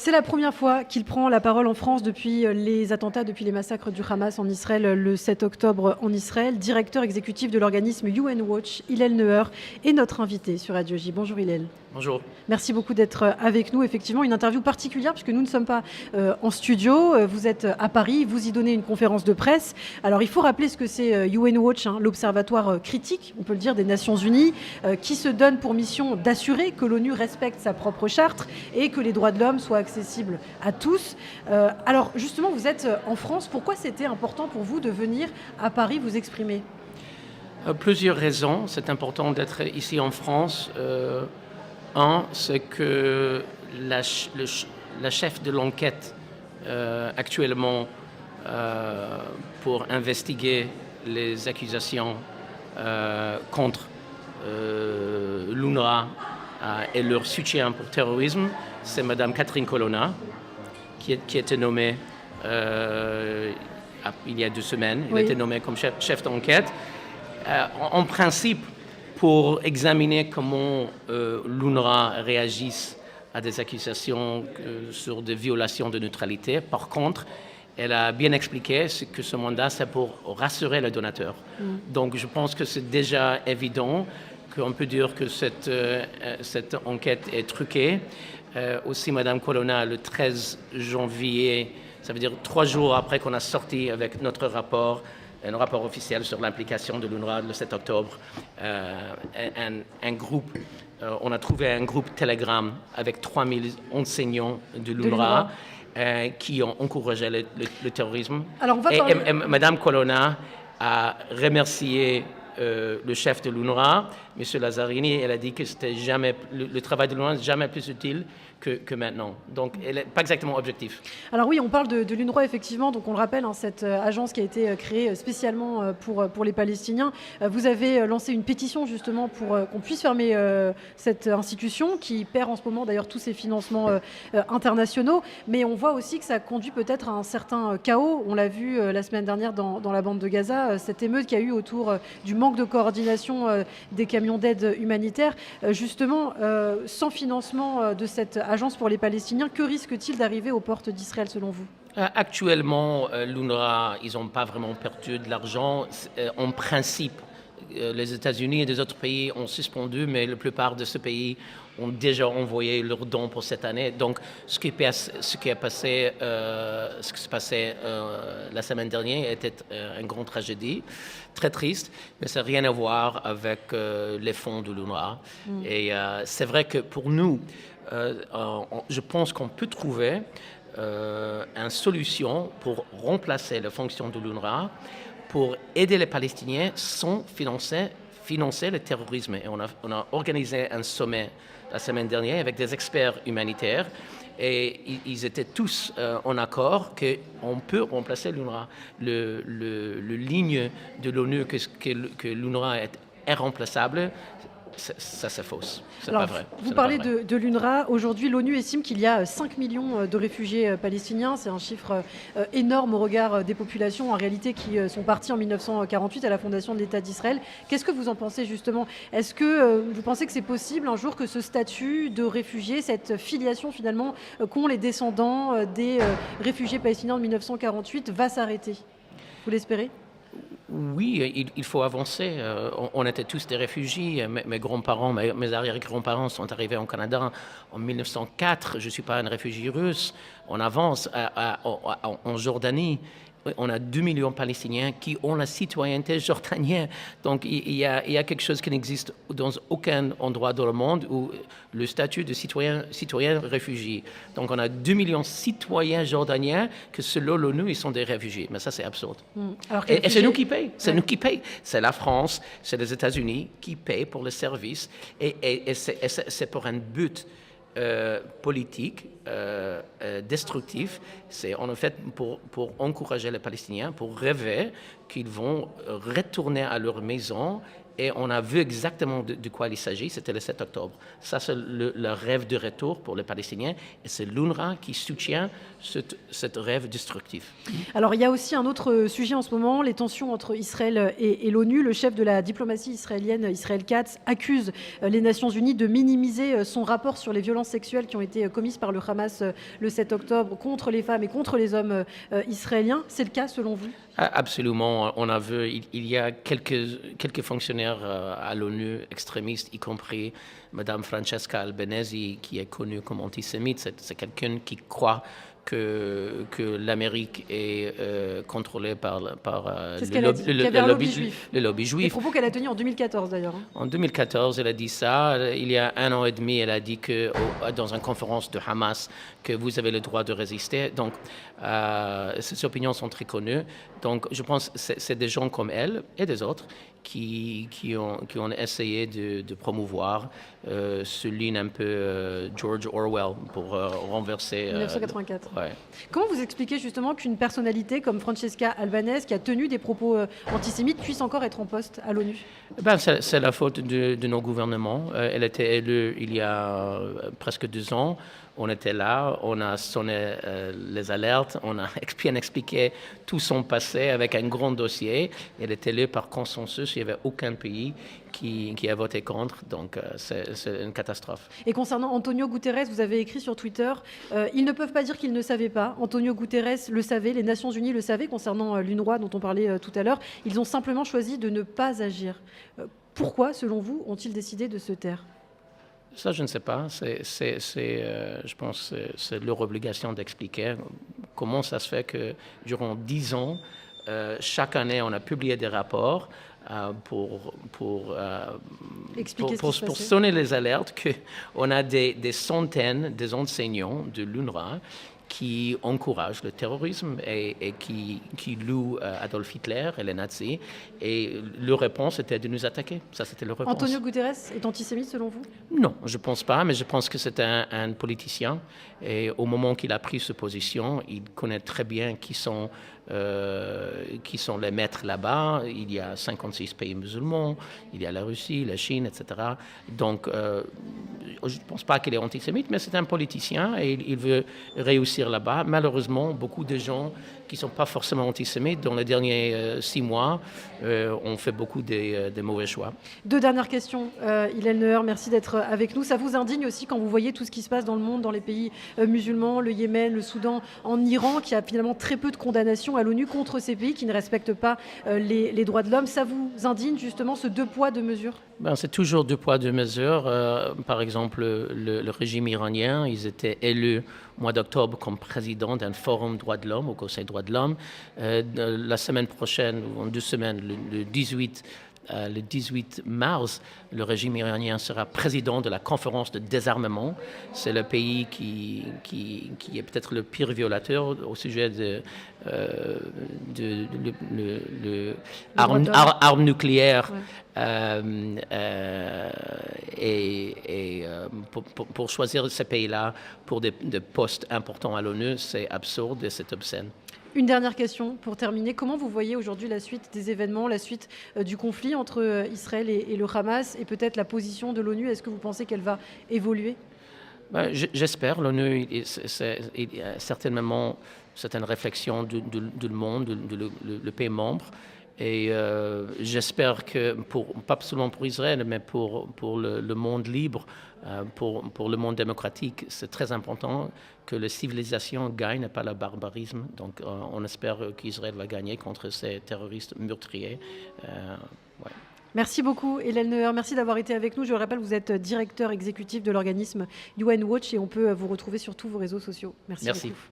C'est la première fois qu'il prend la parole en France depuis les attentats, depuis les massacres du Hamas en Israël le 7 octobre en Israël. Directeur exécutif de l'organisme UN Watch, Hillel Neuer est notre invité sur Radio J. Bonjour Hillel. Bonjour. Merci beaucoup d'être avec nous. Effectivement, une interview particulière puisque nous ne sommes pas en studio. Vous êtes à Paris, vous y donnez une conférence de presse. Alors, il faut rappeler ce que c'est UN Watch, l'observatoire critique, on peut le dire, des Nations Unies, qui se donne pour mission d'assurer que l'ONU respecte sa propre charte et que les droits de l'homme soient accessibles à tous. Alors, justement, vous êtes en France. Pourquoi c'était important pour vous de venir à Paris vous exprimer ? Plusieurs raisons. C'est important d'être ici en France. Un, c'est que la chef de l'enquête actuellement pour investiguer les accusations contre l'UNRWA et leur soutien pour le terrorisme, c'est Mme Catherine Colonna, qui a été nommée il y a 2 semaines. Elle a été nommée comme chef d'enquête. En principe, pour examiner comment l'UNRWA réagisse à des accusations sur des violations de neutralité. Par contre, elle a bien expliqué que ce mandat, c'est pour rassurer le donateur. Donc, je pense que c'est déjà évident qu'on peut dire que cette enquête est truquée. Aussi, Mme Colonna, le 13 janvier, ça veut dire 3 jours après qu'on a sorti avec notre rapport, un rapport officiel sur l'implication de l'UNRWA le 7 octobre, on a trouvé un groupe Telegram avec 3000 enseignants de l'UNRWA qui ont encouragé le terrorisme. Alors, on va parler... et Mme Colonna a remercié le chef de l'UNRWA, M. Lazzarini. Elle a dit que le travail de l'UNRWA n'est jamais plus utile que maintenant. Donc, elle n'est pas exactement objectif. Alors oui, on parle de l'UNRWA, effectivement. Donc, on le rappelle, cette agence qui a été créée spécialement pour les Palestiniens. Vous avez lancé une pétition, justement, pour qu'on puisse fermer cette institution qui perd en ce moment, d'ailleurs, tous ses financements internationaux. Mais on voit aussi que ça conduit peut-être à un certain chaos. On l'a vu la semaine dernière dans la bande de Gaza, cette émeute qu'il y a eu autour du manque de coordination des camions d'aide humanitaire. Justement, sans financement de cette agence pour les Palestiniens, que risque-t-il d'arriver aux portes d'Israël selon vous ? Actuellement, l'UNRWA, ils n'ont pas vraiment perdu de l'argent. En principe, les États-Unis et des autres pays ont suspendu, mais la plupart de ces pays ont déjà envoyé leurs dons pour cette année. Donc, ce qui s'est passé la semaine dernière était une grande tragédie, très triste, mais ça n'a rien à voir avec les fonds de l'UNRWA. Et c'est vrai que pour nous, je pense qu'on peut trouver une solution pour remplacer la fonction de l'UNRWA pour aider les Palestiniens sans financer le terrorisme. Et on a organisé un sommet la semaine dernière avec des experts humanitaires et ils étaient tous en accord qu'on peut remplacer l'UNRWA. Le ligne de l'ONU que l'UNRWA est irremplaçable, ça c'est fausse. C'est pas vrai. Vous parlez de l'UNRWA. Aujourd'hui, l'ONU estime qu'il y a 5 millions de réfugiés palestiniens. C'est un chiffre énorme au regard des populations, en réalité, qui sont parties en 1948 à la fondation de l'État d'Israël. Qu'est-ce que vous en pensez, justement ? Est-ce que vous pensez que c'est possible un jour que ce statut de réfugié, cette filiation, finalement, qu'ont les descendants des réfugiés palestiniens de 1948 va s'arrêter ? Vous l'espérez ? Oui, il faut avancer. On était tous des réfugiés. Mes grands-parents, mes arrière-grands-parents sont arrivés au Canada en 1904. Je ne suis pas un réfugié russe. On avance en Jordanie. On a 2 millions de Palestiniens qui ont la citoyenneté jordanienne. Donc, il y a quelque chose qui n'existe dans aucun endroit dans le monde où le statut de citoyen réfugié. Donc, on a 2 millions de citoyens jordaniens que, selon l'ONU, ils sont des réfugiés. Mais ça, c'est absurde. Et c'est nous qui payons. C'est nous qui payons. C'est la France, c'est les États-Unis qui payent pour le service. Et c'est pour un but politique, destructif. C'est en fait pour encourager les Palestiniens, pour rêver qu'ils vont retourner à leur maison et on a vu exactement de quoi il s'agit. C'était le 7 octobre. Ça, c'est le rêve de retour pour les Palestiniens, et c'est l'UNRWA qui soutient ce rêve destructif. Alors, il y a aussi un autre sujet en ce moment, les tensions entre Israël et l'ONU. Le chef de la diplomatie israélienne, Israël Katz, accuse les Nations Unies de minimiser son rapport sur les violences sexuelles qui ont été commises par le Hamas le 7 octobre contre les femmes et contre les hommes israéliens. C'est le cas selon vous ? Absolument. On a vu, il y a quelques fonctionnaires à l'ONU extrémistes, y compris Mme Francesca Albanese, qui est connue comme antisémite. C'est quelqu'un qui croit que l'Amérique est contrôlée par le lobby juif. Des propos qu'elle a tenus en 2014 d'ailleurs. En 2014, elle a dit ça. Il y a 1 an et demi, elle a dit dans une conférence de Hamas que vous avez le droit de résister. Donc, ces opinions sont très connues. Donc, je pense que c'est des gens comme elle et des autres qui ont essayé de promouvoir ce ligne un peu George Orwell pour renverser... 1984. Ouais. Comment vous expliquez justement qu'une personnalité comme Francesca Albanese, qui a tenu des propos antisémites, puisse encore être en poste à l'ONU ? C'est la faute de nos gouvernements. Elle a été élue il y a presque 2 ans. On était là, on a sonné les alertes, on a bien expliqué tout son passé avec un grand dossier. Elle est élue par consensus, il n'y avait aucun pays qui a voté contre, donc c'est une catastrophe. Et concernant Antonio Guterres, vous avez écrit sur Twitter, ils ne peuvent pas dire qu'ils ne savaient pas. Antonio Guterres le savait, les Nations Unies le savaient concernant l'UNRWA dont on parlait tout à l'heure. Ils ont simplement choisi de ne pas agir. Pourquoi, selon vous, ont-ils décidé de se taire ? Ça, je ne sais pas. Je pense que c'est leur obligation d'expliquer comment ça se fait que durant 10 ans, chaque année, on a publié des rapports pour sonner les alertes qu'on a des centaines d'enseignants de l'UNRWA qui encouragent le terrorisme et qui louent Adolf Hitler et les nazis. Et leur réponse était de nous attaquer. Ça, c'était leur réponse. Antonio Guterres est antisémite selon vous ? Non, je ne pense pas, mais je pense que c'est un politicien. Et au moment qu'il a pris cette position, il connaît très bien qui sont les maîtres là-bas. Il y a 56 pays musulmans, il y a la Russie, la Chine, etc. Donc, je ne pense pas qu'il est antisémite, mais c'est un politicien et il veut réussir là-bas. Malheureusement, beaucoup de gens qui ne sont pas forcément antisémites, dans les derniers 6 mois, ont fait beaucoup de mauvais choix. 2 dernières questions. Hillel Neuer, merci d'être avec nous. Ça vous indigne aussi quand vous voyez tout ce qui se passe dans le monde, dans les pays musulmans, le Yémen, le Soudan, en Iran, qui a finalement très peu de condamnations à l'ONU contre ces pays qui ne respectent pas les droits de l'homme. Ça vous indigne justement ce 2 poids, 2 mesures ? C'est toujours 2 poids, 2 mesures. Par exemple, le régime iranien, ils étaient élus au mois d'octobre comme président d'un forum droits de l'homme, au Conseil droits de l'homme. La semaine prochaine, ou en 2 semaines, le 18 mars, le régime iranien sera président de la conférence de désarmement. C'est le pays qui est peut-être le pire violateur au sujet de armes nucléaires. Ouais. Pour choisir ces pays-là pour des postes importants à l'ONU, c'est absurde et c'est obscène. Une dernière question pour terminer. Comment vous voyez aujourd'hui la suite des événements, la suite du conflit entre Israël et le Hamas et peut-être la position de l'ONU ? Est-ce que vous pensez qu'elle va évoluer ? J'espère. L'ONU, il y a certainement certaines réflexions du monde, le pays membre. Et j'espère que, pas seulement pour Israël, mais pour le monde libre, pour le monde démocratique, c'est très important que la civilisation gagne et pas le barbarisme. Donc on espère qu'Israël va gagner contre ces terroristes meurtriers. Ouais. Merci beaucoup, Hillel Neuer. Merci d'avoir été avec nous. Je le rappelle, vous êtes directeur exécutif de l'organisme UN Watch et on peut vous retrouver sur tous vos réseaux sociaux. Merci beaucoup.